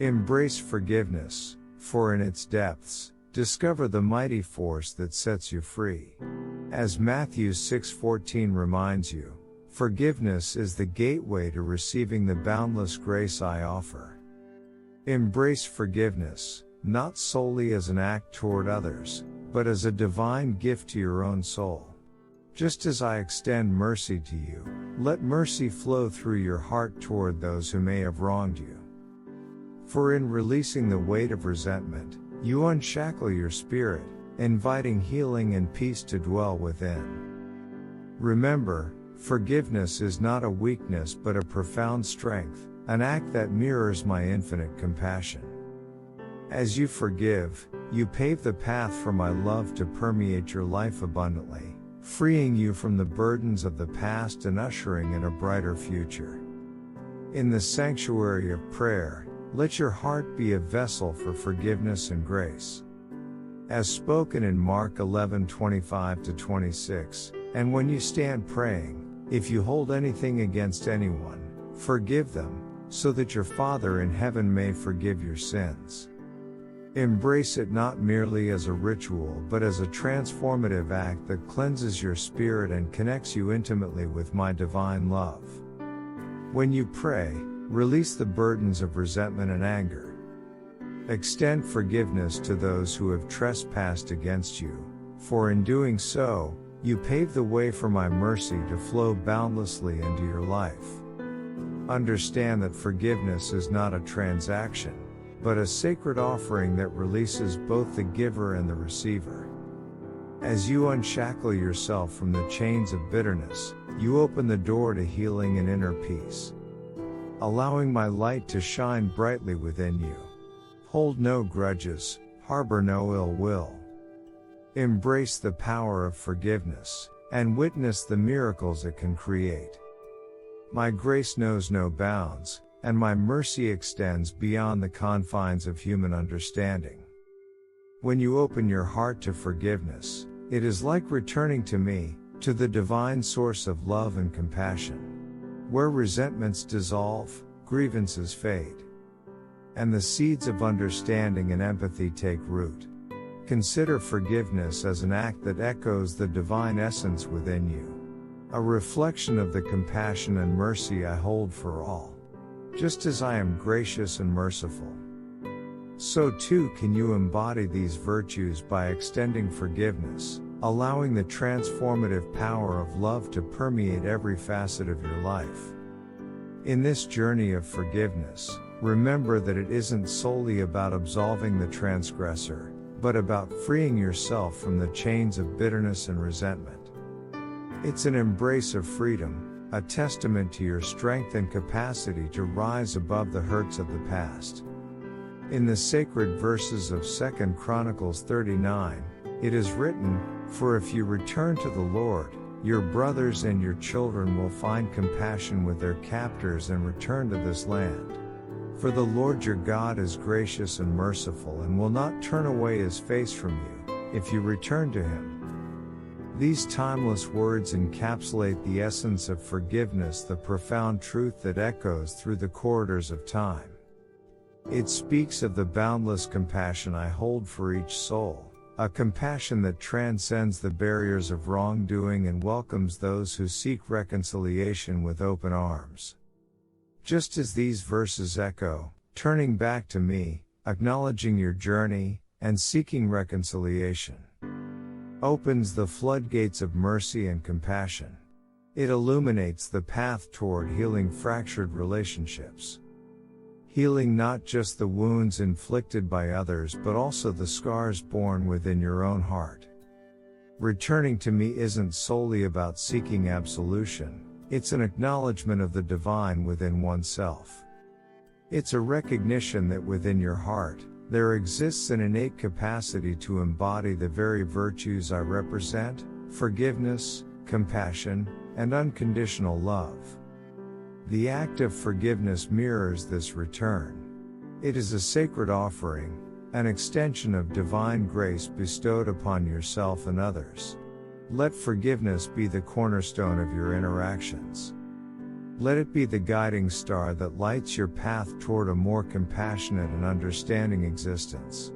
Embrace forgiveness, for in its depths, discover the mighty force that sets you free. As Matthew 6:14 reminds you, forgiveness is the gateway to receiving the boundless grace I offer. Embrace forgiveness, not solely as an act toward others, but as a divine gift to your own soul. Just as I extend mercy to you, let mercy flow through your heart toward those who may have wronged you. For in releasing the weight of resentment, you unshackle your spirit, inviting healing and peace to dwell within. Remember, forgiveness is not a weakness but a profound strength, an act that mirrors my infinite compassion. As you forgive, you pave the path for my love to permeate your life abundantly, freeing you from the burdens of the past and ushering in a brighter future. In the sanctuary of prayer, let your heart be a vessel for forgiveness and grace. As spoken in Mark 11:25-26, and when you stand praying, if you hold anything against anyone, forgive them, so that your Father in heaven may forgive your sins. Embrace it not merely as a ritual but as a transformative act that cleanses your spirit and connects you intimately with my divine love. When you pray, release the burdens of resentment and anger. Extend forgiveness to those who have trespassed against you, for in doing so, you pave the way for my mercy to flow boundlessly into your life. Understand that forgiveness is not a transaction, but a sacred offering that releases both the giver and the receiver. As you unshackle yourself from the chains of bitterness, you open the door to healing and inner peace, allowing my light to shine brightly within you. Hold no grudges, harbor no ill will. Embrace the power of forgiveness, and witness the miracles it can create. My grace knows no bounds, and my mercy extends beyond the confines of human understanding. When you open your heart to forgiveness, it is like returning to me, to the divine source of love and compassion. Where resentments dissolve, grievances fade, and the seeds of understanding and empathy take root. Consider forgiveness as an act that echoes the divine essence within you, a reflection of the compassion and mercy I hold for all. Just as I am gracious and merciful, so too can you embody these virtues by extending forgiveness, allowing the transformative power of love to permeate every facet of your life. In this journey of forgiveness, remember that it isn't solely about absolving the transgressor, but about freeing yourself from the chains of bitterness and resentment. It's an embrace of freedom, a testament to your strength and capacity to rise above the hurts of the past. In the sacred verses of 2 Chronicles 39, it is written, "For if you return to the Lord, your brothers and your children will find compassion with their captors and return to this land. For the Lord your God is gracious and merciful and will not turn away his face from you, if you return to him." These timeless words encapsulate the essence of forgiveness, the profound truth that echoes through the corridors of time. It speaks of the boundless compassion I hold for each soul, a compassion that transcends the barriers of wrongdoing and welcomes those who seek reconciliation with open arms. Just as these verses echo, turning back to me, acknowledging your journey, and seeking reconciliation, opens the floodgates of mercy and compassion. It illuminates the path toward healing fractured relationships. Healing not just the wounds inflicted by others but also the scars born within your own heart. Returning to me isn't solely about seeking absolution, it's an acknowledgement of the divine within oneself. It's a recognition that within your heart, there exists an innate capacity to embody the very virtues I represent: forgiveness, compassion, and unconditional love. The act of forgiveness mirrors this return. It is a sacred offering, an extension of divine grace bestowed upon yourself and others. Let forgiveness be the cornerstone of your interactions. Let it be the guiding star that lights your path toward a more compassionate and understanding existence.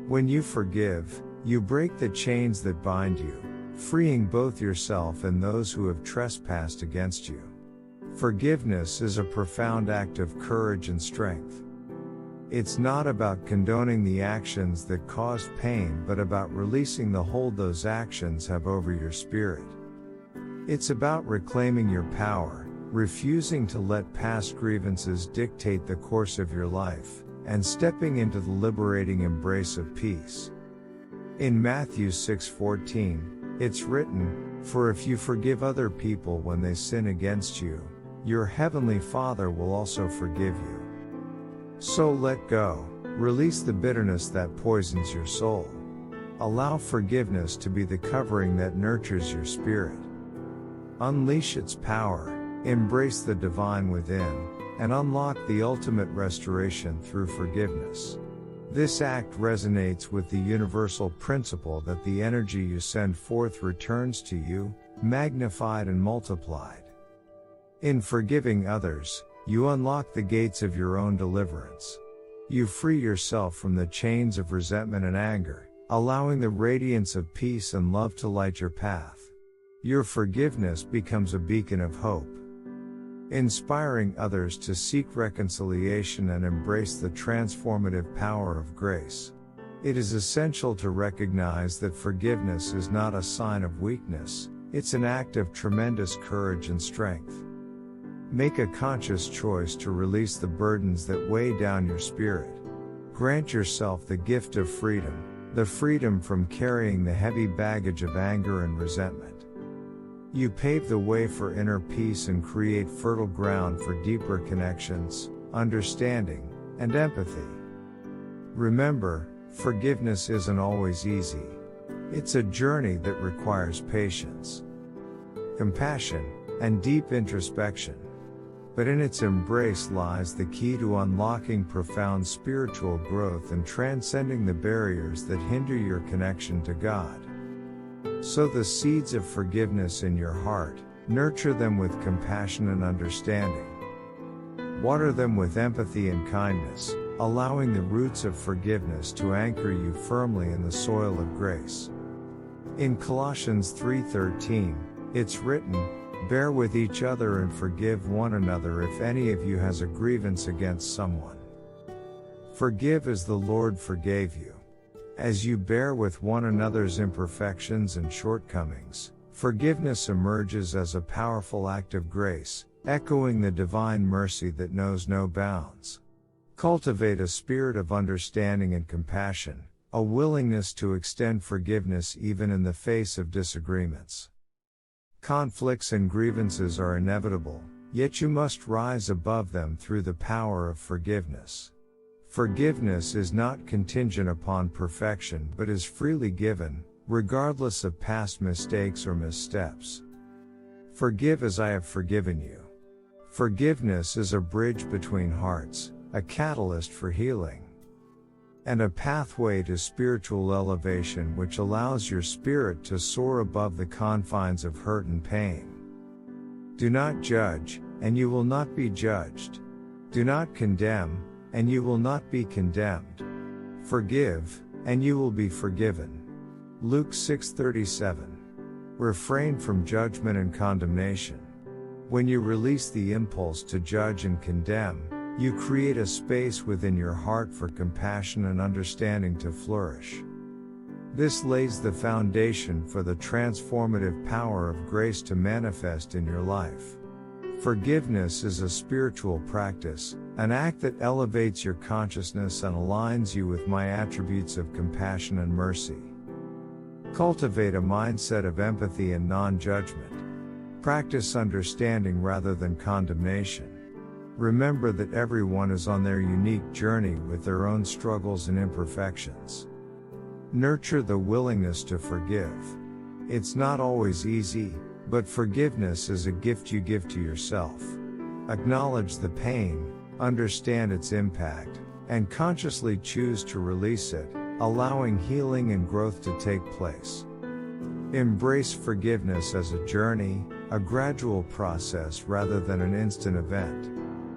When you forgive, you break the chains that bind you, freeing both yourself and those who have trespassed against you. Forgiveness is a profound act of courage and strength. It's not about condoning the actions that caused pain, but about releasing the hold those actions have over your spirit. It's about reclaiming your power, refusing to let past grievances dictate the course of your life, and stepping into the liberating embrace of peace. In Matthew 6:14, it's written, "For if you forgive other people when they sin against you, your heavenly Father will also forgive you." So let go, release the bitterness that poisons your soul. Allow forgiveness to be the covering that nurtures your spirit. Unleash its power, embrace the divine within, and unlock the ultimate restoration through forgiveness. This act resonates with the universal principle that the energy you send forth returns to you, magnified and multiplied. In forgiving others, you unlock the gates of your own deliverance. You free yourself from the chains of resentment and anger, allowing the radiance of peace and love to light your path. Your forgiveness becomes a beacon of hope, inspiring others to seek reconciliation and embrace the transformative power of grace. It is essential to recognize that forgiveness is not a sign of weakness, it's an act of tremendous courage and strength. Make a conscious choice to release the burdens that weigh down your spirit. Grant yourself the gift of freedom, the freedom from carrying the heavy baggage of anger and resentment. You pave the way for inner peace and create fertile ground for deeper connections, understanding, and empathy. Remember, forgiveness isn't always easy. It's a journey that requires patience, compassion, and deep introspection. But in its embrace lies the key to unlocking profound spiritual growth and transcending the barriers that hinder your connection to God. Sow the seeds of forgiveness in your heart, nurture them with compassion and understanding. Water them with empathy and kindness, allowing the roots of forgiveness to anchor you firmly in the soil of grace. In Colossians 3:13, it's written, "Bear with each other and forgive one another if any of you has a grievance against someone. Forgive as the Lord forgave you." As you bear with one another's imperfections and shortcomings, forgiveness emerges as a powerful act of grace, echoing the divine mercy that knows no bounds. Cultivate a spirit of understanding and compassion, a willingness to extend forgiveness even in the face of disagreements. Conflicts and grievances are inevitable, yet you must rise above them through the power of forgiveness. Forgiveness is not contingent upon perfection but is freely given, regardless of past mistakes or missteps. Forgive as I have forgiven you. Forgiveness is a bridge between hearts, a catalyst for healing, and a pathway to spiritual elevation which allows your spirit to soar above the confines of hurt and pain. Do not judge, and you will not be judged. Do not condemn, and you will not be condemned. Forgive, and you will be forgiven. Luke 6:37. Refrain from judgment and condemnation. When you release the impulse to judge and condemn, you create a space within your heart for compassion and understanding to flourish. This lays the foundation for the transformative power of grace to manifest in your life. Forgiveness is a spiritual practice, an act that elevates your consciousness and aligns you with my attributes of compassion and mercy. Cultivate a mindset of empathy and non-judgment. Practice understanding rather than condemnation. Remember that everyone is on their unique journey with their own struggles and imperfections. Nurture the willingness to forgive. It's not always easy, but forgiveness is a gift you give to yourself. Acknowledge the pain, understand its impact, and consciously choose to release it, allowing healing and growth to take place. Embrace forgiveness as a journey, a gradual process rather than an instant event.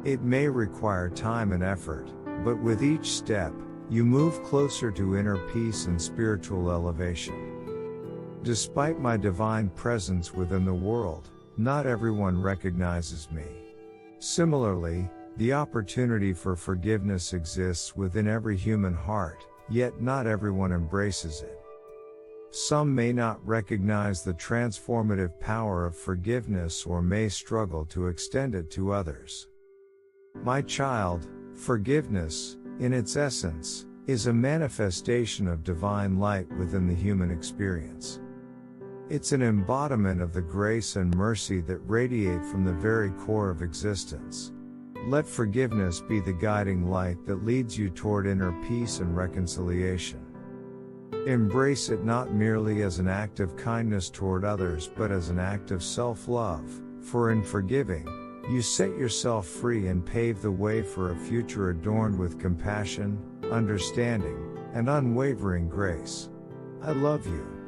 It may require time and effort, but with each step, you move closer to inner peace and spiritual elevation. Despite my divine presence within the world, not everyone recognizes me. Similarly, the opportunity for forgiveness exists within every human heart, yet not everyone embraces it. Some may not recognize the transformative power of forgiveness or may struggle to extend it to others. My child, forgiveness, in its essence, is a manifestation of divine light within the human experience. It's an embodiment of the grace and mercy that radiate from the very core of existence. Let forgiveness be the guiding light that leads you toward inner peace and reconciliation. Embrace it not merely as an act of kindness toward others but as an act of self-love, for in forgiving, you set yourself free and pave the way for a future adorned with compassion, understanding, and unwavering grace. I love you.